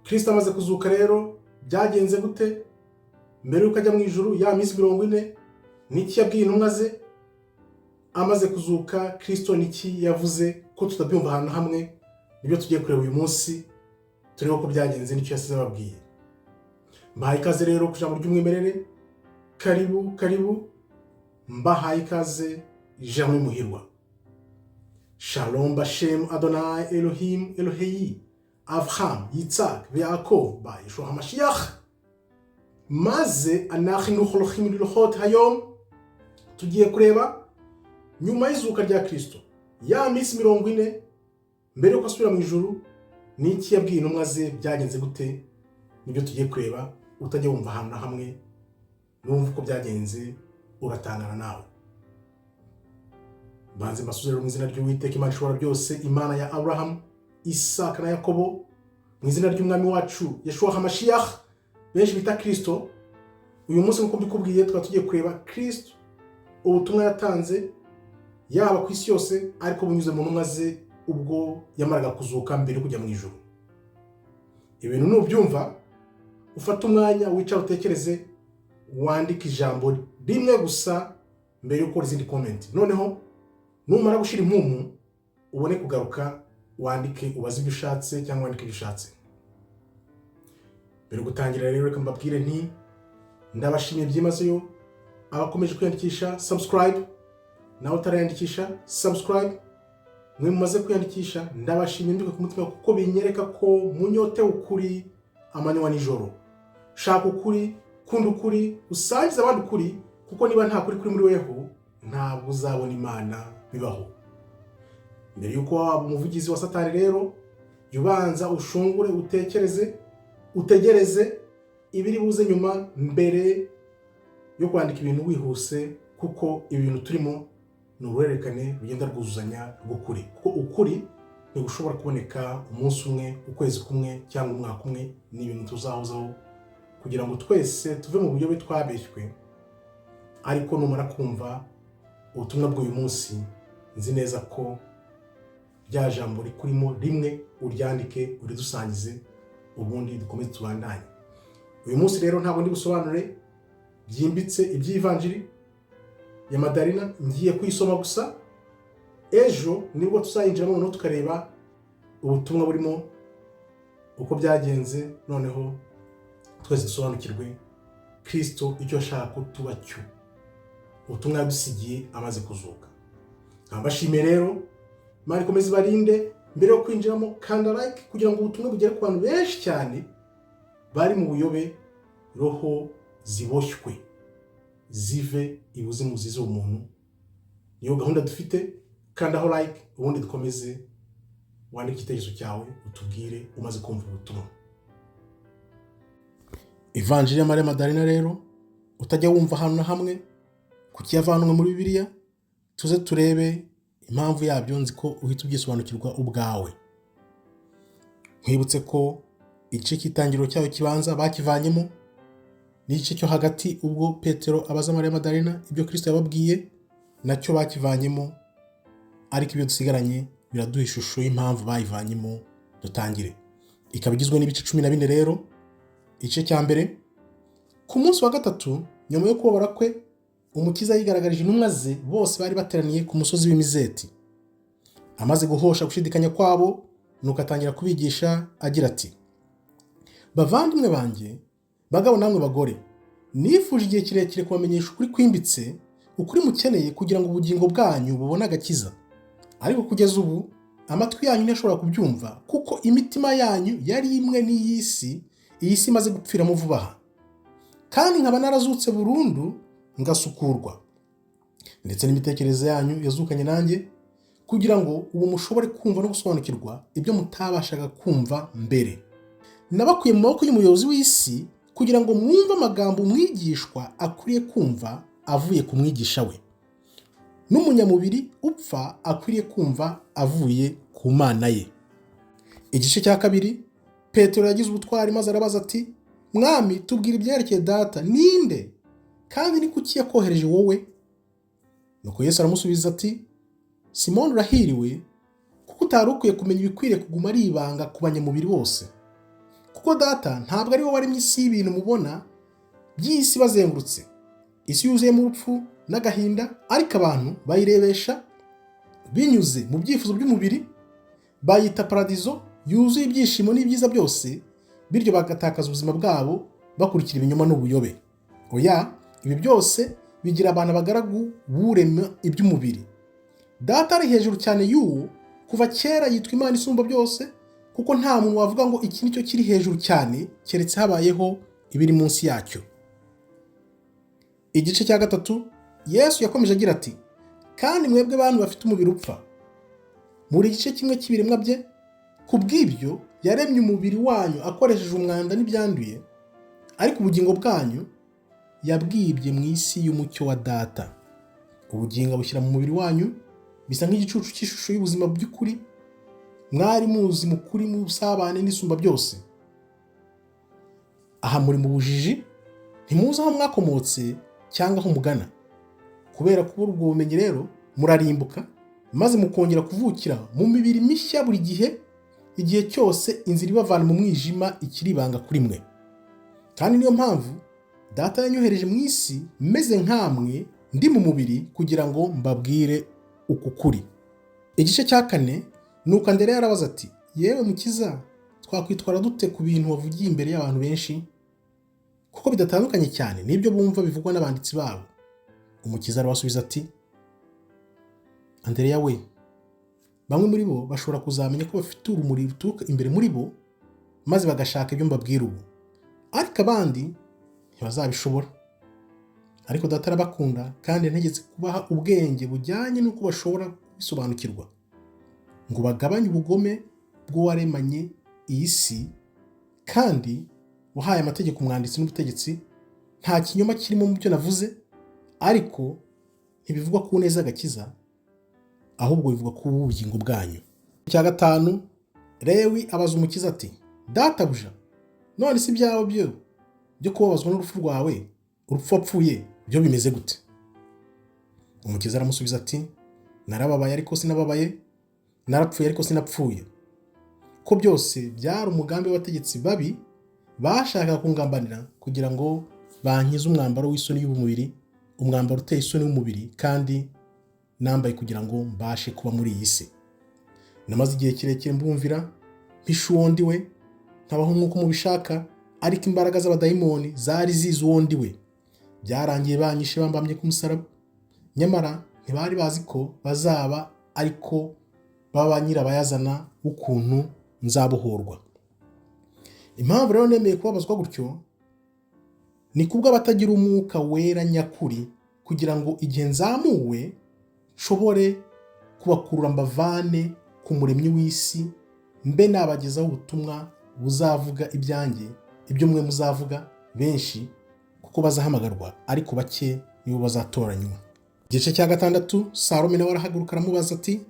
Kristo amaze kuzuka rero byagenze gute? Mbere yuko ajya mu ijuru ya minsi 40 niki yabwiye intumwa ze? Amaze kuzuka Kristo niki yavuze ko tutabyumva ahantu hamwe? Nibyo tugiye kureba uyu munsi, turebe ko byagenze n'icyo yasize ababwiye. Mbahaye ikaze rero ku ijambo ry'umwimerere. Karibu mbahaye ikaze ijambo muhirwa. Shalom Bashem Adonai Elohim Elohei Avraham Yitzhak Yaakov ba Yeshua HaMashiach. Maze anachnu kholochim liluchot hayom. Tugiye kureba nyuma y'izuka rya Kristo ya minsi 40 mbere yo asubira mu ijuru niki yabwiye intumwa ze, byagenze gute? Nibyo tugiye kureba. Utajya wumva ahantu hamwe numva uko byagenze uratangana nawe. Banze mbasuzero mu izina ry'Uwiteka Imana ishobora byose, Imana ya Abraham, Isaka na Yakobo, mu izina ry'umwami wacu Yeshua HaMashiach benshi bita Kristo. Uyu munsi nkuko mbikubwiye tukaba tugiye kureba Kristo, ubutumwa yatanze yaba ku isi yose ariko bunyuze mu ntumwa ze ubwo yamaraga kuzuka mbere yo kujya mu ijuru. Ibintu nubyumva ufata umwanya wicara utekereze, wandika ijambo rimwe gusa mbere yo gukora izindi comment. Noneho numara gushira impumu ubone kugaruka wandike, ubaze ibyo ushatse cyangwa wandike ibyo ushatse. Mbere gutangira rero reka mbabwire nti ndabashimiye byimazeyo abakomeje kwiyandikisha subscribe, nawe utarayandikisha subscribe. Mwe mumaze kwiyandikisha ndabashimiye mbika ku mutima kuko binyereka ko munyote ukuri amanywa nijoro. Shaka ukuri, kunda ukuri, usangiza abandi ukuri, kuko niba nta kuri kuri muri weho ntabwo uzabona Imana bibaho. Mbere yuko waba umuvugizi wa Satani rero yubanza ushungure, utekereze, utegereze ibiri buze nyuma mbere yo kwandika ibintu wihuse, kuko ibintu turimo n'uruhererekane rugenda rwuzuzanya rw'ukuri. Kuko ukuri ntigushobora kuboneka umunsi umwe, ukwezi kumwe cyangwa umwaka umwe. Ni ibintu tuzahozaho kugira ngo twese tuve mu buyobe twabeshywe. Ariko numara kumva ubutumwa bw'uyu munsi, nzi neza ko rya jambo rikurimo rimwe uryandike, uridusangize, ubundi dukomeze tubandanye. Uyu munsi rero ntabwo ndi busobanure byimbitse iby'ivanjiri ya Madarina, ngiye kuyisoma gusa. Ejo nibwo tuzayinjiramo noneho tukareba ubutumwa burimo uko byagenze, noneho twese dusobanukirwe Kristo icyo ashaka ko tuba cyo, ubutumwa yadusigiye amaze kuzuka. Nkabashimiye rero, Imana ikomeze barinde. Mbere yo kwinjiramo kanda like kugira ngo ubutumwa bugere ku bantu benshi cyane bari mu buyobe, roho ziboshywe zive ibuzimu zize umuntu. Niyo gahunda dufite. Kandaho like ubundi dukomeze, wandike igitekerezo cyawe utubwire umaze kumva ubutumwa. Evanjiri ya Maria Madarina rero utajya wumva ahantu na hamwe kuki yavanwe muri Bibiliya, tuze turebe impamvu yabyo. Nzi ko uhita ubyisobanukirwa ubwawe. Nkwibutse ko igice cy'itangiriro cyayo kibanza bakivanyemo n'igice cyo hagati ubwo Petero abaza Maria Madarina ibyo Kristo yababwiye nacyo bakivanyemo, ariko ibyo dusigaranye biraduha ishusho y'impamvu bayivanyemo. Dutangire. Ikaba igizwe n'ibice 14 rero. Igice cya mbere, ku munsi wa gatatu nyuma yo kubabara kwe, Umukiza yigaragarije intumwa ze bose bari bateraniye ku musozi w'Imizeti. Amaze guhosha gushidikanya kwabo, nuko atangira kubigisha agira ati: bavandimwe banjye, bagabo namwe bagore, nifuje igihe kirekire kubamenyesha ukuri kwimbitse, ukuri mukeneye kugira ngo ubugingo bwanyu bubone agakiza. Ariko kugeza ubu amatwi yanyu ntashobora kubyumva, kuko imitima yanyu yari imwe n'iy'isi, iyi si imaze gupfiramo vuba aha. Kandi nkaba narazutse burundu ngasukurwa, ndetse n'imitekerereze yanyu yazukanye nanjye, kugira ngo ubu mushobore kumva no gusobanukirwa ibyo mutabashaga kumva mbere. Nabakuye mu maboko y'umuyobozi w'isi kugira ngo mwumve amagambo umwigishwa akwiriye kumva avuye ku mwigisha we, n'umunyamubiri upfa akwiriye kumva avuye ku Mana ye. Igice cya kabiri, Petero yagize ubutwari maze arabaza ati: mwami, tubwire ibyerekeye data, ninde kandi ni kuki yakohereje wowe? Nuko Yesu aramusubiza ati: Simoni, urahiriwe, kuko utari ukwiye kumenya ibikwiriye kuguma ari ibanga ku banyamubiri bose, kuko data ntabwo ari we waremye isi y'ibintu mubona by'isi bazengurutse. Isi yuzuyemo urupfu n'agahinda, ariko abantu bayirebesha binyuze mu byifuzo by'umubiri, bayita paradizo yuzuye ibyishimo n'ibyiza byose, bityo bagatakaza ubuzima bwabo bakurikira ibinyoma n'ubuyobe. Oya, ibi byose bigira abantu abagaragu b'urema iby'umubiri. Data ari hejuru cyane y'uwo, kuva kera yitwa Imana isumba byose, kuko nta muntu wavuga ngo iki nicyo kiri hejuru cyane keretse habayeho ibiri munsi yacyo. Igice cya gatatu, Yesu yakomeje agira ati, kandi mwebwe bantu bafite umubiri upfa, muri igice kimwe cy'ibiremwa bye, ku bw'ibyo yaremye umubiri wanyu akoresheje umwanda n'ibyanduye, ariko ubugingo bwanyu yabwibye mu isi y'umucyo wa data. Ubugingo bushyira mu mubiri wanyu bisa nk'igicucu cy'ishusho y'ubuzima by'ukuri mwari muzi mu kuri mu busabane n'isumba byose. Aha muri mu bujiji, ntimuzi aho mwakomotse cyangwa aho mugana. Kubera kubura ubwo bumenyi rero murarimbuka, maze mukongera kuvukira mu mibiri mishya buri gihe, igihe cyose inzira ibavana mu mwijima ikiri ibanga kuri mwe. Kandi niyo mpamvu data yanyohereje mu isi meze nkamwe, ndi mu mubiri, kugira ngo mbabwire uku kuri. Igice cya kane, nuko Andereya yarabaza ati, yewe Mukiza, twakwitwara dute ku bintu wavugiye imbere y'abantu benshi, kuko bidatandukanye cyane n'ibyo bumva bivugwa n'abanditsi babo? Umukiza arabasubiza ati, Andereya we, bamwe muri bo bashobora kuzamenya ko bafite urumuri ruturuka imbere muri bo, maze bagashaka ibyo mbabwira ubu, ariko abandi ntibazabishobora. Ariko data arabakunda kandi yantegetse kubaha ubwenge bujyanye n'uko bashobora kubisobanukirwa, ngo bagabanye ubugome bw'uwaremanye iyi si, kandi wahaye amategeko umwanditsi n'ubutegetsi. Nta kinyoma kirimo mu byo navuze, ariko ntibivugwa ku neza agakiza, ahubwo bivugwa ku bugingo bwanyu. Icya gatanu, Lewi abaza Umukiza ati, databuja, none si ibyawe byo kubabazwa n'urupfu rwawe, urupfu wapfuye byo bimeze gute? Umukiza aramusubiza ati, narababaye ariko sinababaye, narapfuye ariko sinapfuye. Ko byose byari umugambi w'abategetsi babi bashakaga kungambanira kugira ngo bankize umwambaro w'isoni y'umubiri, umwambaro uteye isoni w'umubiri, kandi nambaye kugira ngo mbashe kuba muri iyi si. Namaze igihe kirekire mbumvira, mpisha uwo ndi we, nkabaho nk'uko mubishaka, ariko imbaraga z'abadayimoni zari zizi uwo ndi we. Byarangiye banyishe bambamye ku musaraba, nyamara ntibari bazi ko bazaba ariko baba nyirabayazana w'ukuntu nzabohorwa. Impamvu rero nemeye kubabazwa gutyo, ni kubwo abatagira umwuka wera nyakuri, kugira ngo igihe nzamuwe nshobore kubakurura mbavane ku muremyi w'isi, mbe nabagezaho ubutumwa buzavuga ibyanjye, ibyo mwe muzavuga benshi, kuko bazahamagarwa ariko bake nibo bazatoranywa. Igice cya gatandatu, Salome nawe arahaguruka aramubaza ati,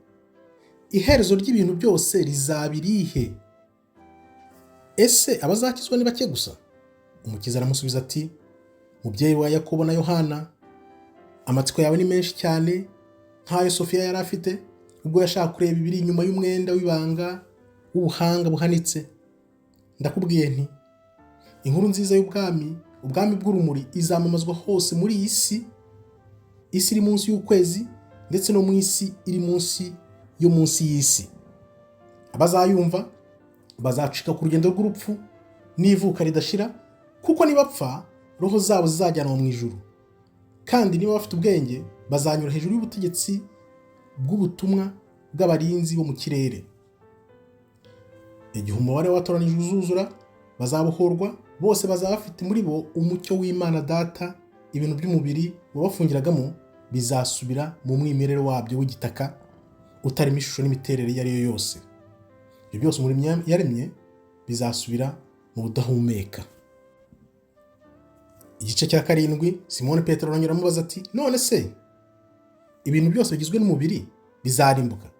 iherezo ry'ibintu byose rizaba irihe? Ese abazakizwa ni bake gusa? Umukiza aramusubiza ati, mubyeyi wa Yakobo na Yohana, amatsiko yawe ni menshi cyane, nk'ayo Sofiya yari afite ubwo yashaka kureba ibiri inyuma y'umwenda w'ibanga w'ubuhanga buhanitse. Ndakubwiye nti, inkuru nziza y'ubwami, ubwami bw'urumuri, izamamazwa hose muri iyi si, isi iri munsi y'ukwezi, ndetse no mu isi iri munsi yo munsi y'isi. Abazayumva bazacika ku rugendo rw'urupfu n'ivuka ridashira, kuko nibapfa roho zabo zizajyanwa mu ijuru, kandi niba bafite ubwenge bazanyura hejuru y'ubutegetsi bw'ubutumwa bw'abarinzi bo mu kirere. Igihe umubare w'abatoranijwe uzuzura, bazabohorwa bose, bazaba bafite muri bo umucyo w'Imana Data. Ibintu by'umubiri wabafungiragamo bizasubira mu mwimerere wabyo w'igitaka, utarimo ishusho n'imiterere iyo ari yo yose. Ibyo byose umuremyi yaremye bizasubira mu budahumeka. Igice cya karindwi, Simoni Petero arongera amubaza ati, none se ibintu byose bigizwe n'umubiri bizarimbuka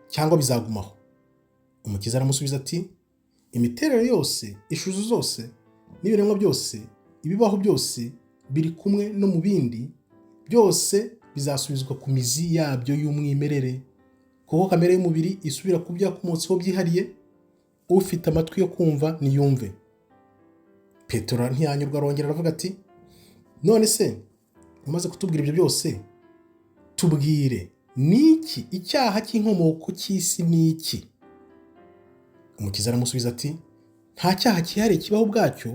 cyangwa bizagumaho? Umukiza aramusubiza ati, imiterere yose, ishusho zose n'ibiremwa byose, ibibaho byose biri kumwe no mu bindi, byose bizasubizwa ku mizi yabyo y'umwimerere, kuko kamere y'umubiri isubira ku byo yakomotseho byihariye. Ufite amatwi yo kumva niyumve. Petero ntiyanyurwa, arongera aravuga ati none se umaze kutubwira ibyo byose tubwire niki icyaha cy'inkomoko cy'isi niki? Umukiza aramusubiza ati nta cyaha cyihariye kibaho ubwacyo,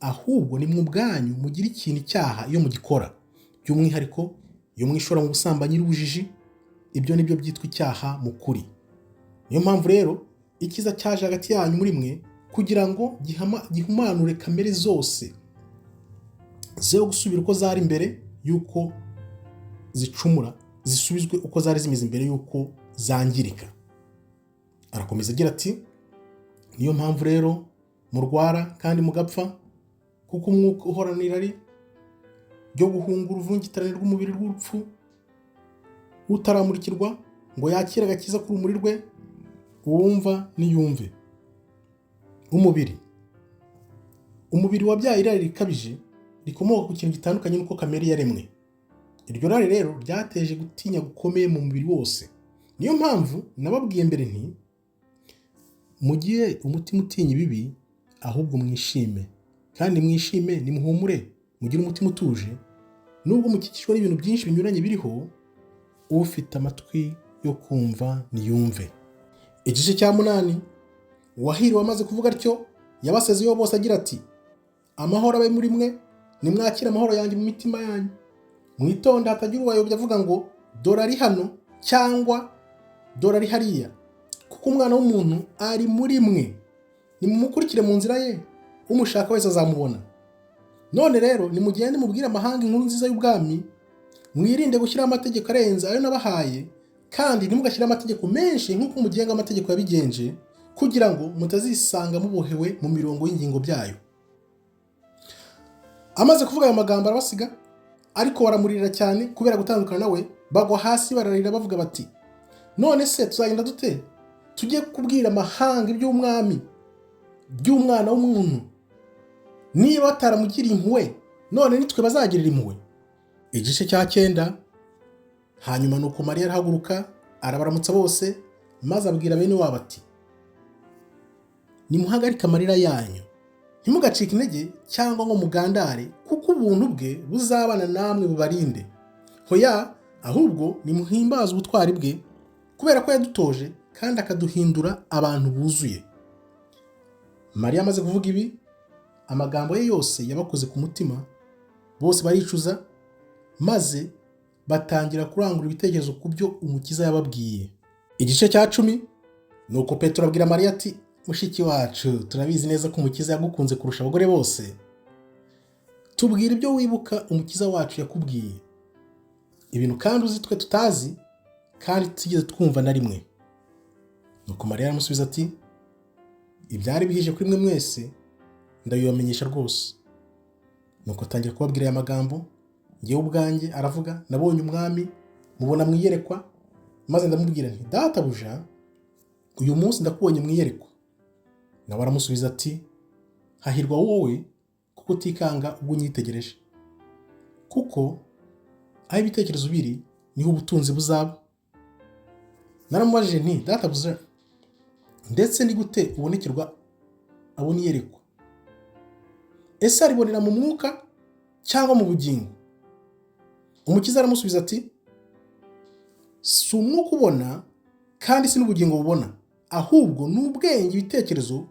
ahubwo ni mwe ubwanyu mugira ikintu icyaha iyo mugikora, by'umwihariko iyo mwishora mu busambanyi n'ubujiji, ibyo nibyo byitwa icyaha mu kuri. Niyo mpamvu rero ikiza cyaje hagati yanyu muri mwe kugira ngo gihumanure kamere zose zo gusubira uko zari mbere y'uko zicumura, zisubizwe uko zari zimeze mbere y'uko zangirika. Arakomeza agira ati niyo mpamvu rero murwara kandi mugapfa, kuko umwuka uhorana irari ryo guhunga uruvungitirane rw'umubiri rw'urupfu utaramurikirwa ngo yakire agakiza k'urumuri rwe, uwumva niyumve. Umubiri wabyaye irari rikabije rikomoka ku kintu gitandukanye n'uko kamere yaremwe. Iryo rari rero ryateje gutinya gukomeye mu mubiri wose. Niyo mpamvu nababwiye mbere nti mugiye umutima utinya ibibi, ahubwo mwishime, kandi mwishime nimuhumure, mugire umutima utuje, nubwo mukikijwe n'ibintu byinshi binyuranye biriho, ufite amatwi yo kumva niyumve. Igice cya 8, uwahiriwe amaze kuvuga atyo yabasezeyeho bose agira ati amahoro abe muri mwe, nimwakire amahoro yanjye mu mitima yanyu. Mwitonde hatagira uwayobya avuga ngo dore ari hano cyangwa dore ari hariya, kuko umwana w'umuntu ari muri mwe. Nimumukurikire mu nzira ye, umushaka wese azamubona. None rero nimugende mubwire amahanga inkuru nziza y'ubwami, mwirinde gushyiraho amategeko arenze ayo nabahaye, kandi ntimugashyire amategeko menshi nk'uko mugenga amategeko yabigenje, kugira ngo mutazisanga mubohewe mu mirongo y'ingingo byayo. Amaze kuvuga ayo magambo arabasiga, ariko baramurira cyane kubera gutandukana nawe, bagwa hasi bararira bavuga bati none se tuzagenda dute? Tujye kubwira amahanga iby'umwami by'umwana w'umuntu, niba bataramugiriye impuhwe, none nitwe bazagirira impuhwe. Igice cya 9, hanyuma nuko Mariya arahaguruka arabaramutsa bose, maze abwira bene wabo ati nimuhagarike amarira yanyu, ntimugacike intege cyangwa ngo mugandare, kuko ubuntu bwe buzabana namwe bubarinde. Hoya, ahubwo nimuhimbaze ubutwari bwe, kubera ko yadutoje kandi akaduhindura abantu buzuye. Mariya amaze kuvuga ibi, amagambo ye yose yabakoze ku mutima, bose baricuza, maze batangira kurangura ibitekerezo ku byo umukiza yababwiye. Igice cya 10, nuko Petero abwira Mariya ati mushiki wacu, turabizi neza ko umukiza yagukunze kurusha abagore bose. Tubwire ibyo wibuka umukiza wacu yakubwiye, ibintu kandi uzi twe tutazi kandi tutigeze twumva na rimwe. Nuko Mariya aramusubiza ati ibyari bihije kuri mwe mwese ndabibamenyesha rwose. Nuko atangira kubabwira aya magambo, ngewe ubwanjye aravuga, nabonye umwami mubona mwiyerekwa, maze ndamubwira nti databuja, uyu munsi ndakubonye mwiyerekwa. Nawe aramusubiza ati hahirwa wowe, kuko utikanga ubwo unyitegereje, kuko aho ibitekerezo biri niho ubutunzi buzaba. Naramubajije nti databuja, ndetse ni gute ubonekerwa abona iyerekwa? Ese aribonera mu mwuka cyangwa mu bugingo? Umukiza aramusubiza ati si umwuka ubona kandi si n'ubugingo bubona, ahubwo ni ubwenge, ibitekerezo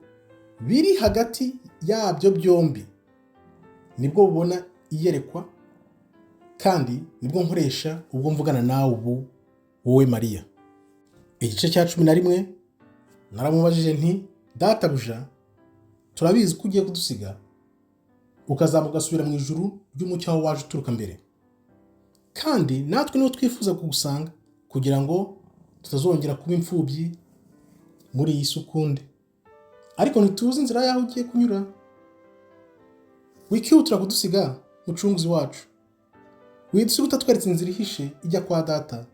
biri hagati yabyo byombi nibwo bubona iyerekwa, kandi nibwo nkoresha ubwo mvugana nawe ubu, wowe Mariya. Igice cya 11, naramubajije nti databuja, turabizi ko ugiye kudusiga ukazamuka ugasubira mu ijuru ry'umucyo aho waje uturuka mbere, kandi natwe niho twifuza kugusanga, kugira ngo tutazongera kuba imfubyi muri iyi si ukundi. Ariko ntituzi inzira yaho ugiye kunyura. Wikihutira kudusiga mucunguzi wacu, widusiga utatweretse inzira ihishe ijya kwa data,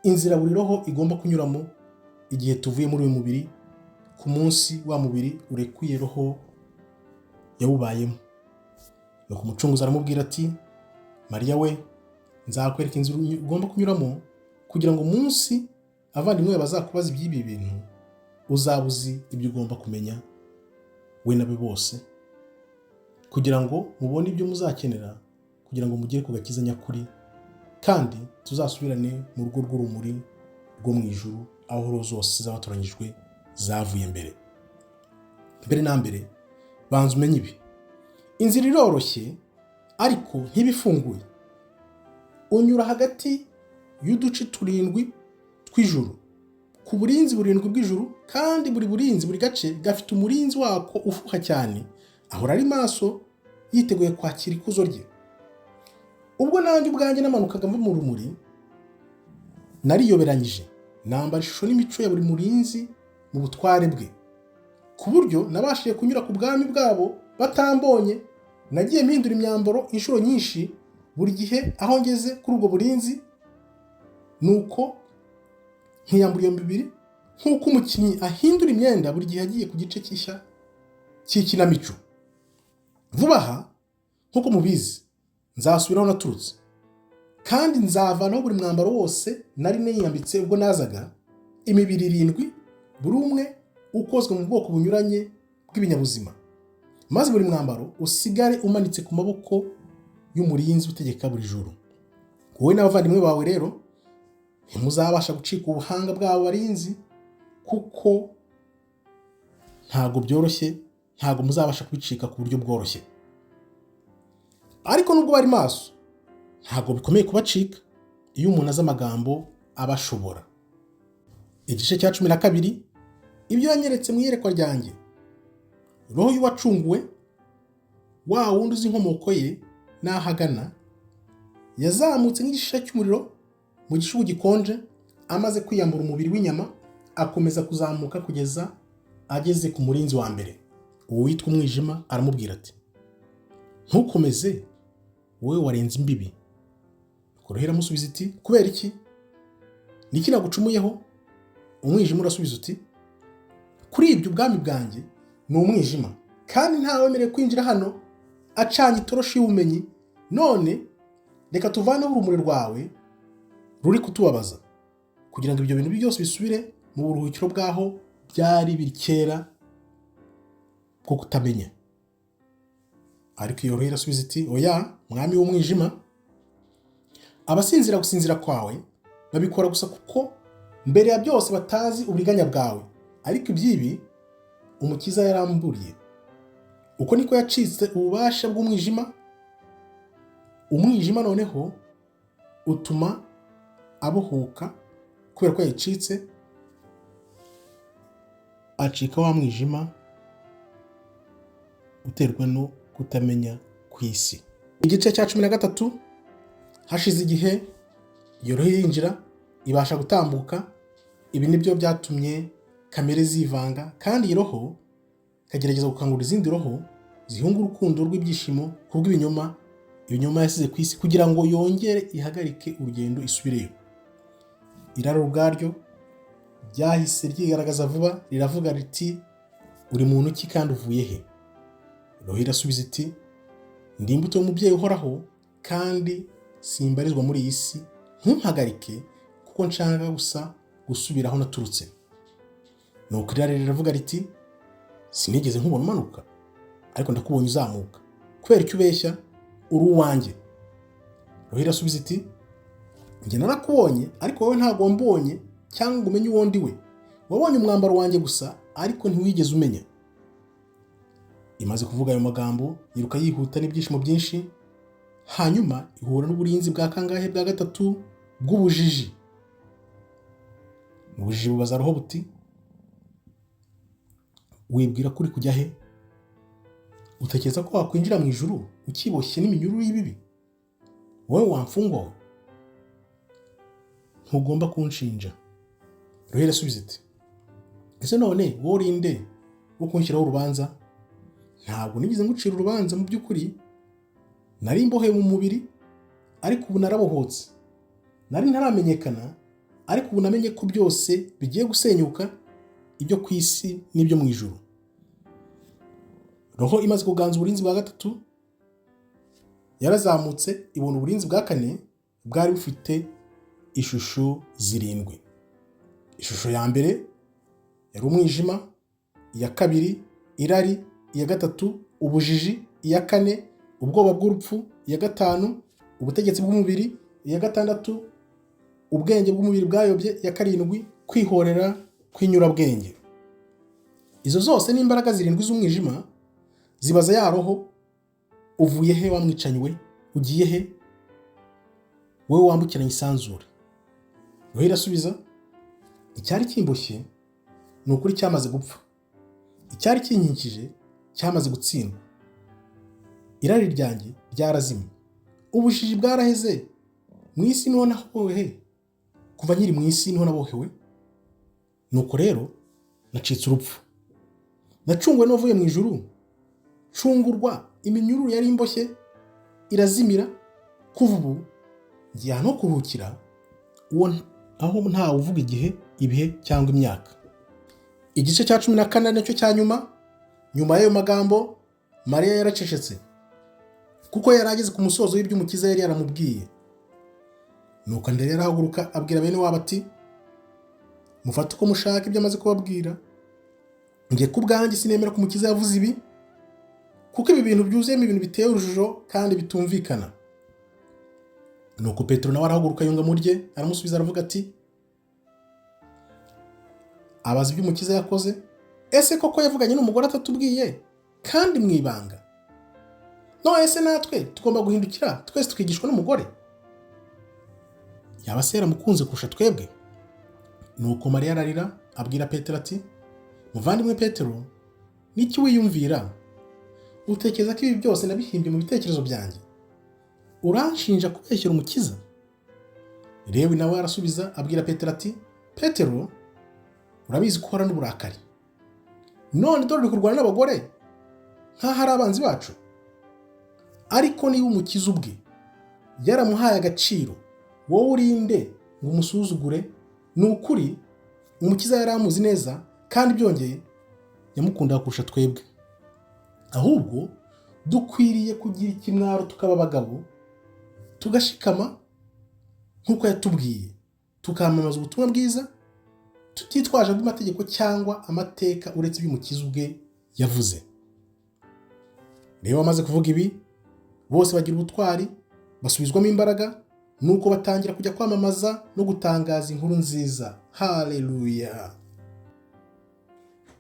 inzira buri roho igomba kunyuramo igihe tuvuye muri uyu mubiri, ku munsi wa mubiri urekuye roho yawubayemo. Nuko umucunguzi aramubwira ati Mariya we, nzakwereka inzira ugomba kunyuramo, kugira ngo umunsi abavandimwe bazakubaza iby'ibi bintu uzabuzi ibyo ugomba kumenya, we nabe bose. kugira ngo mubone ibyo muzakenera kugira ngo mugere ku gakiza nyakuri kandi tuzasubirane mu rugo rw'urumuri rwo mu ijuru aho roho zose z'abatoranyijwe zavuye mbere. Mbere na mbere banza umenye ibi: inzira iroroshye ariko ntibifunguye. Unyura hagati y'uduce 7 tw'ijuru ku burinzi 7 bw'ijuru, kandi buri gace gafite umurinzi wako ufuha cyane, ahora ari maso yiteguye kwakira ikuzo rye. Ubwo nanjye ubwanjye namanukaga mva mu rumuri, nariyoberanyije, nambara ishusho n'imico ya buri murinzi mu butware bwe, ku buryo nabashije kunyura ku bwami bwabo batambonye. Nagiye mpindura imyambaro inshuro nyinshi buri gihe aho ngeze kuri ubwo burinzi, nuko nkiyambura iyo mibiri nk'uko umukinnyi ahindura imyenda buri gihe agiye ku gice cy'ishya cy'ikinamico. Vuba aha nk'uko mubizi nzasubiraho naturutse, kandi nzavanaho buri mwambaro wose nari niyambitse ubwo nazaga, imibiri 7 buri umwe ukozwe mu bwoko bunyuranye bw'ibinyabuzima, maze buri mwambaro usigare umanitse ku maboko y'umurinzi utegeka buri joro. Wowe n'abavandimwe bawe rero ntimuzabasha gucika ubuhanga bw'abo barinzi, kuko ntabwo byoroshye, ntabwo muzabasha kubicika ku buryo bworoshye. Ariko nubwo bari maso, ntabwo bikomeye kubacika iyo umuntu azi amagambo abashobora. Igice cya 12, ibyo yanyeretse mu iyerekwa ryanjye. Roho y'uwacunguwe, wa wundi uzi inkomoko ye n'ahagana, yazamutse nk'igishishe cy'umuriro mu gishubu gikonje, amaze kwiyambura umubiri w'inyama, akomeza kuzamuka kugeza ageze ku murinzi wa mbere, uwo witwa umwijima. Aramubwira ati: ntukomeze, wowe warenze imbibi. Roho iramusubiza iti: kubera iki? Niki nagucumuyeho? Umwijima urasubiza uti: kuri ibyo ubwami bwanjye ni umwijima, kandi ntawemerewe kwinjira hano acanye itoroshi y'ubumenyi. None reka tuvaneho urumuri rwawe ruri kutubabaza, kugira ngo ibyo bintu byose bisubire mu buruhukiro bwaho byari biri kera bwo kutamenya. Ariko iyo roho irasubiza iti: oya, mwami w'umwijima, abasinzira gusinzira kwawe babikora gusa kuko mbere ya byose batazi uburiganya bwawe, ariko ibyibi umukiza yaramburiye. Uko niko yacitse ububasha bw'umwijima. Umwijima noneho utuma abohoka, kubera ko yacitse acika wa mwijima uterwa no kutamenya ku isi. Igice cya 13, hashize igihe iyo roho yinjira ibasha gutambuka. Ibi nibyo byatumye kamere zivanga, kandi iyi roho kagerageza gukangura izindi roho zihunga urukundo rw'ibyishimo kubw'ibinyoma yasize ku isi, kugira ngo yongere ihagarike urugendo isubireyo. Iraro ubwaryo ryahise ryigaragaza vuba, riravuga riti: uri muntu ki kandi uvuye he? Roho irasubiza iti: ndi imbuto y'umubyeyi uhoraho, kandi simbarizwa muri iyi si. Ntumpagarike, kuko nshaka gusa gusubira aho naturutse. Nuko irari riravuga riti: sinigeze nkubona umanuka, ariko ndakubonye uzamuka. Kubera icyo ubeshya, uri uwanjye. Roho irasubiza iti: njye narakubonye, ariko wowe ntabwo wambonye cyangwa ngo umenye uwo ndi we. Wabonye umwambaro wanjye gusa, ariko ntiwigeze umenya. Imaze kuvuga ayo magambo, yiruka yihuta n'ibyishimo byinshi, hanyuma ihura n'uburinzi bwa kangahe? Bwa 3 bw'ubujiji. Ubujiji bubaza roho buti: wibwira kuri kujya he? Utekereza ko wakwinjira mu ijuru ukiboshye n'iminyururu y'ibibi? Wowe wamfungwa we, ntugomba kunshinja. Roho irasubiza iti: ese none wowe urinde wo kunshyiraho urubanza? Ntabwo nigeze ngucira urubanza. Mu by'ukuri nari imbohe mu mubiri, ariko ubu narabohotse. Nari ntaramenyekana, ariko ubu namenye ko byose bigiye gusenyuka, ibyo ku isi n'ibyo mu ijuru. Roho imaze kuganza uburinzi bwa 3, yarazamutse ibona uburinzi bwa 4 bwari bufite ishusho 7. Ishusho ya mbere yari umwijima, iya kabiri irari, iya gatatu ubujiji, iya 4 ubwoba bw'urupfu, iya 5 ubutegetsi bw'umubiri, iya 6 ubwenge bw'umubiri bwayobye, iya 7 kwihorera kw'inyurabwenge. Izo zose ni imbaraga 7 z'umwijima zibaza ya roho, uvuye he wa mwicanyi we, ugiye he wowe wambukiranya isanzure? Roho irasubiza, icyari kimboshye ni ukuri cyamaze gupfa, icyari kinkikije cyamaze gutsindwa, irari ryanjye ryarazimye, ubujiji bwaraheze, mu isi niho nabohewe, kuva nkiri mu isi niho nabohewe. Nuko rero nacitse urupfu, nacunguwe n'uwavuye mu ijuru, cungurwa iminyururu yari imboshye irazimira. Kuva ubu ngiye ahantu ho kuruhukira, aho ntawe uvuga igihe, ibihe cyangwa imyaka. Igice cya 14 nicyo cya nyuma y'ayo magambo Mariya yaracecetse, kuko yari ageze ku musozo w'ibyo Umukiza yari yaramubwiye. Nuko Andereya arahaguruka abwira bene wabo ati, mufate uko mushaka ibyo amaze kubabwira, njye ku bwanjye sinemera ko Umukiza yavuze ibi, kuko ibi bintu byuzuyemo ibintu biteye urujijo kandi bitumvikana. Nuko Petero nawe arahaguruka yunga mu rye, aramusubiza aravuga ati, abaza ibyo Umukiza yakoze, ese koko yavuganye n'umugore atatubwiye kandi mu ibanga? None ese natwe tugomba guhindukira twese tukigishwa n'umugore? Yaba se yaramukunze kurusha twebwe? Nuko Mariya ararira abwira Petero ati, muvandimwe Petero, niki wiyumvira? Utekereza ko ibi byose nabihimbye mu bitekerezo byanjye? Uranshinja kubeshyera Umukiza? Lewi nawe arasubiza abwira Petero ati, Petero, urabizi ko uhora n'uburakari, none dore uri kurwana n'abagore nk'aho ari abanzi bacu. Ariko niba Umukiza ubwe yaramuhaye agaciro, wowe urinde ngo umusuzugure? Ni ukuri Umukiza yari amuzi neza, kandi byongeye yamukundaga kurusha twebwe. Ahubwo dukwiriye kugira ikimwaro tukaba abagabo, tugashikama nk'uko yatubwiye, tukamamaza ubutumwa bwiza, tutitwaje amategeko cyangwa amateka uretse ibyo Umukiza ubwe yavuze. Rero bamaze kuvuga ibi, bose bagira ubutwari, basubizwamo imbaraga, nuko batangira kujya kwamamaza no gutangaza inkuru nziza. Haleluya!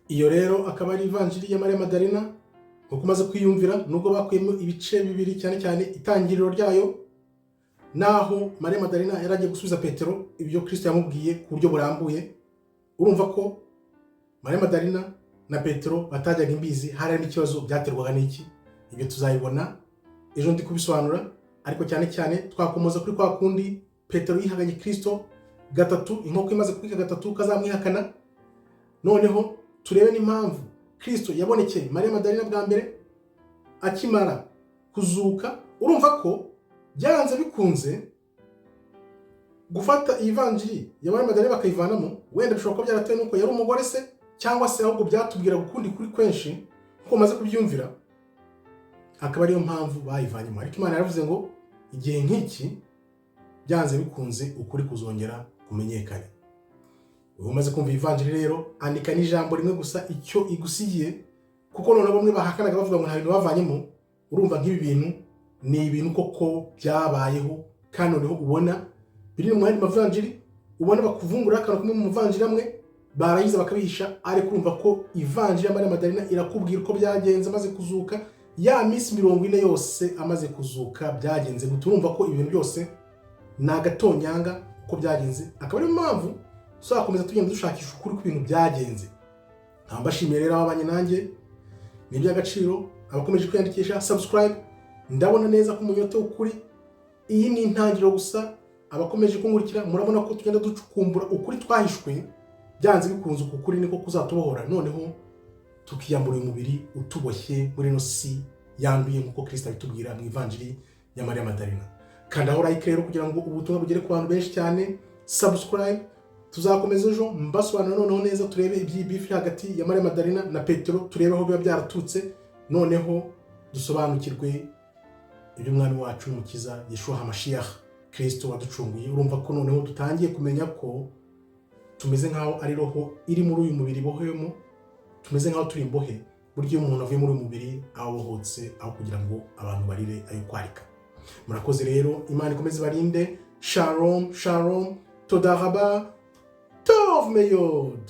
Iyo rero akaba ari ivanjiri ya Mariya Madalena, nk'uko umaze kwiyumvira, nubwo bakuyemo ibice bibiri, cyane cyane itangiriro ryayo, naho Mariya Madalena yari agiye gusubiza Petero ibyo Kristo yamubwiye ku buryo burambuye. Urumva ko Mariya Madalena na Petero batajyaga imbizi hari n'ikibazo byaterwaga n'iki. Ibyo tuzayibona ejo ndi kubisobanura, ariko cyane cyane twakomoza kuri kwa kundi Petero yihaganye Kristo gatatu, inkoko imaze kubika gatatu kazamwihakana. Noneho turebe n'impamvu Kristo yabonekeye Mariya Madalena bwa mbere akimara kuzuka. Urumva ko byaranze bikunze gufata ivanjiri ya Mariya Madalena bakayivanamo. Wenda bishobora kuba byaratewe nuko yari umugore se, cyangwa se ahubwo byatubwira gukundi kuri kwenshi kuko maze kubyumvira, akaba ariyo mpamvu bayivanyemo. Ariko Imana yaravuze ngo igihe nk'iki byanze bikunze ukuri kuzongera kumenyekana. Umaze kumva ivanjiri rero, andika n'ijambo rimwe gusa icyo igusigiye, kuko none bamwe bahakanaga bavuga ngo nta bintu bavanyemo. Urumva nk'ibi bintu ni ibintu koko byabayeho, kandi noneho ubona biri mu yandi mavanjiri, ubona bakuvungura akantu kumwe mu mavanjiri amwe barayiza bakabihisha. Ariko urumva ko ivanjiri ya Mariya Madalena irakubwira uko byagenze amaze kuzuka, ya minsi 40 yose amaze kuzuka byagenze gute. Urumva ko ibintu byose ni agatonyanga uko byagenze. Akaba ariyo mpamvu tuzakomeza tugenda dushakisha ukuri ku bintu byagenze. Mbashimiye rero abanye nanjye, ni iby'agaciro abakomeje kwiyandikisha subscribe. Ndabona neza ko umunyote ukuri, iyi ni intangiriro gusa. Abakomeje kungurikira, murabona ko tugenda ducukumbura ukuri twahishwe, byanze bikunze ukuri niko kuzatubohora, noneho tukiyambura umubiri utuboshye muri no si yanduye nk'uko Kristo abitubwira mu ivanjiri ya Mariya Madalena. Kanda aho like rero kugira ngo ubutumwa bugere ku bantu benshi cyane. Subscribe. Tuzakomeza ejo mbasobanura noneho neza, turebe iby'ibifi hagati ya Mariya Madalena na Petero, turebe aho biba byaratutse, noneho dusobanukirwe iby'umwami wacu n'Umukiza Yeshua HaMashiach, Kristo waducunguye. Urumva ko noneho dutangiye kumenya ko tumeze nkaho ari roho iri muri uyu mubiri bohemo, tumeze nkaho turi imbohe, buryo umuntu avuye muri umubiri abohotse aho kugira ngo abantu barire ayo kwarika. Murakoze rero, Imana ikomeze barinde. Shalom, shalom, toda raba, tov meyod.